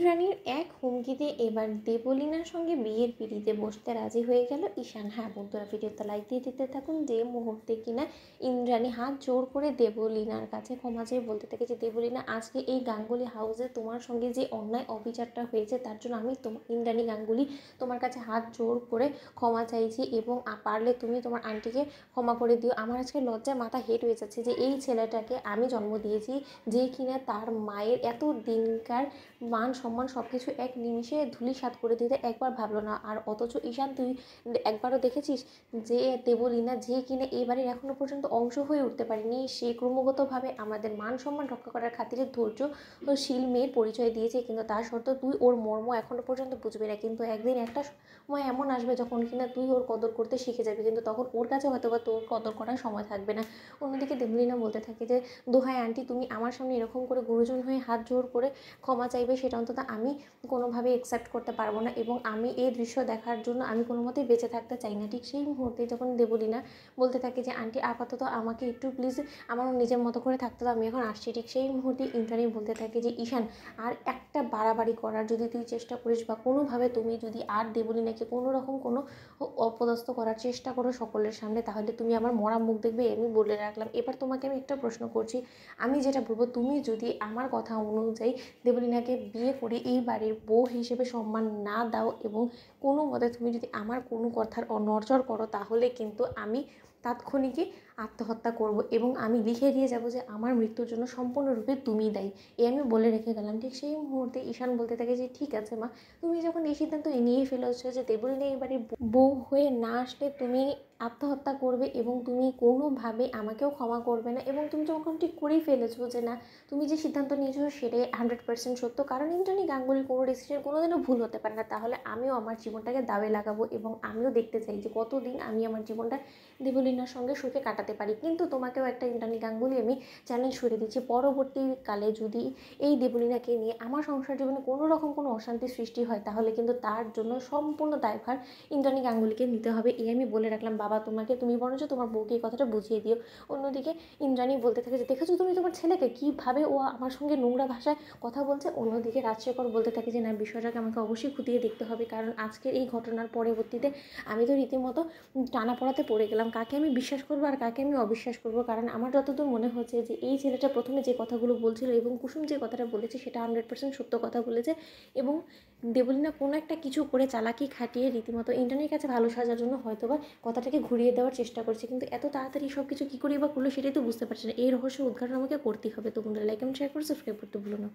ইন্দ্রাণীর এক হুমকিতে এবার দেবলীনার সঙ্গে বিয়ের পিঁড়িতে বসতে রাজি হয়ে গেল ঈশান। হ্যাঁ বন্ধুরা, ভিডিওতে লাইক দিয়ে দিতে থাকুন। যে মুহূর্তে কিনা ইন্দ্রাণী হাত জোর করে দেবলীনার কাছে ক্ষমা চেয়ে বলতে থাকে যে দেবলীনা, আজকে এই গাঙ্গুলি হাউসে তোমার সঙ্গে যে অন্যায় অবিচারটা হয়েছে তার জন্য আমি ইন্দ্রাণী গাঙ্গুলি তোমার কাছে হাত জোর করে ক্ষমা চাইছি, এবং পারলে তুমি তোমার আন্টিকে ক্ষমা করে দিও। আমার আজকে লজ্জায় মাথা হেট হয়ে যাচ্ছে যে এই ছেলেটাকে আমি জন্ম দিয়েছি, যে কিনা তার মায়ের এত দিনকার মান সম্মান সব কিছু এক নিমিষে ধূলিসাৎ করে দিতে একবার ভাবলো না। আর অথচ ঈশান, তুই একবারও দেখেছিস যে দেবলীনা, যে কিনা এই বাড়ির এখনও পর্যন্ত অংশ হয়ে উঠতে পারেনি, সে ক্রমাগতভাবে আমাদের মান সম্মান রক্ষা করার খাতিরে ধৈর্যশীল মেয়ের পরিচয় দিয়েছে, কিন্তু তার সত্ত্বেও তুই ওর মর্ম এখনও পর্যন্ত বুঝবি না। কিন্তু একদিন একটা সময় এমন আসবে যখন কিনা তুই ওর কদর করতে শিখে যাবি, কিন্তু তখন ওর কাছে হয়তো বা তোর কদর করার সময় থাকবে না। অন্যদিকে দেবলীনা বলতে থাকে যে দোহাই আন্টি, তুমি আমার সামনে এরকম করে গুরুজন হয়ে হাত জোর করে ক্ষমা চাইবে, সেটা অন্তত আমি কোনোভাবে অ্যাকসেপ্ট করতে পারবো না, এবং আমি এই দৃশ্য দেখার জন্য আমি কোনো মতেই বেঁচে থাকতে চাই না। ঠিক সেই মুহূর্তে যখন দেবলীনা বলতে থাকে যে আন্টি আপাতত আমাকে একটু প্লিজ আমার নিজের মতো করে থাকতে দাও, আমি এখন আসছি, ঠিক সেই মুহূর্তে ইন্দ্রাণী বলতে থাকে যে ঈশান, আর একটা বাড়াবাড়ি করার যদি তুই চেষ্টা করিস বা কোনোভাবে তুমি যদি আর দেবলীনাকে কোনো রকম কোনো অপদস্থ করার চেষ্টা করো সকলের সামনে, তাহলে তুমি আমার মরা মুখ দেখবে, আমি বলে রাখলাম। এবার তোমাকে আমি একটা প্রশ্ন করছি, আমি যেটা বলবো তুমি যদি আমার কথা অনুযায়ী দেবলীনাকে বিয়ে করে এই বাড়ির বউ হিসেবে সম্মান না দাও এবং কোনো মতে তুমি যদি আমার কোনো কথার নড়চড় করো, তাহলে কিন্তু আমি তাৎক্ষণিকই আত্মহত্যা করব, এবং আমি লিখে দিয়ে যাব যে আমার মৃত্যুর জন্য সম্পূর্ণরূপে তুমি দায়ী, আমি বলে রেখে গেলাম। ঠিক সেই মুহূর্তে ঈশান বলতে থাকে যে ঠিক আছে মা, তুমি যখন এই সিদ্ধান্ত নিয়েই ফেলেছো যে দেবলীনা এই বাড়ির বউ হয়ে না আসলে তুমি আত্মহত্যা করবে এবং তুমি কোনোভাবে আমাকেও ক্ষমা করবে না, এবং তুমি যখন ঠিক করেই ফেলেছো যে না, তুমি যে সিদ্ধান্ত নিয়েছো সেটাই 100% সত্য, কারণ ইন্দ্রাণী গাঙ্গুলির কোনো ডিসিশন কোনোদিনও ভুল হতে পারে না, তাহলে আমিও আমার জীবনটাকে দাবে লাগাবো এবং আমিও দেখতে চাই যে কতদিন আমি আমার জীবনটা দেবলীনার সঙ্গে সুখে কাটাতে পারি। কিন্তু তোমাকেও একটা ইন্দ্রাণী গাঙ্গুলি আমি চ্যালেঞ্জ করে দিচ্ছি, পরবর্তীকালে যদি এই দেবলীনাকে নিয়ে আমার সংসার জীবনে কোনো রকম কোনো অশান্তি সৃষ্টি হয়, তাহলে কিন্তু তার জন্য সম্পূর্ণ দায়ভার ইন্দ্রাণী গাঙ্গুলিকে নিতে হবে, আমি বলে রাখলাম। বাবা, তুমি বরঞ্চ তোমার বউকে এই কথাটা বুঝিয়ে দিও। অন্যদিকে ইন্দ্রাণী বলতে থাকে যে দেখেছো তুমি তোমার ছেলেকে কীভাবে ও আমার সঙ্গে নোংরা ভাষায় কথা বলছে। অন্যদিকে রাজশেখর বলতে থাকে যে না, বিষয়টাকে আমাকে অবশ্যই খুঁটিয়ে দেখতে হবে, কারণ আজকের এই ঘটনার পরবর্তীতে আমি তো রীতিমতো টানাপড়াতে পড়ে গেলাম, কাকে আমি বিশ্বাস করবো আর কাকে আমি অবিশ্বাস করবো। কারণ আমার যতদূর মনে হচ্ছে যে এই ছেলেটা প্রথমে যে কথাগুলো বলছিল এবং কুসুম যে কথাটা বলেছে সেটা 100% সত্য কথা বলেছে, এবং দেবলীনা কোনো একটা কিছু করে চালাকি খাটিয়ে রীতিমতো ইন্দ্রাণীর কাছে ভালো সাজার জন্য হয়তোবা কথাটাকে ঘুরিয়ে দেওয়ার চেষ্টা করছে, কিন্তু এত তাড়াতাড়ি সব কিছু কী করেই বা করলো সেটাই তো বুঝতে পারছি না। এই রহস্য উদ্ঘাটন আমাকে করতেই হবে। তো বন্ধুরা, লাইক এবং শেয়ার করে সাবস্ক্রাইব করতে ভুলো না।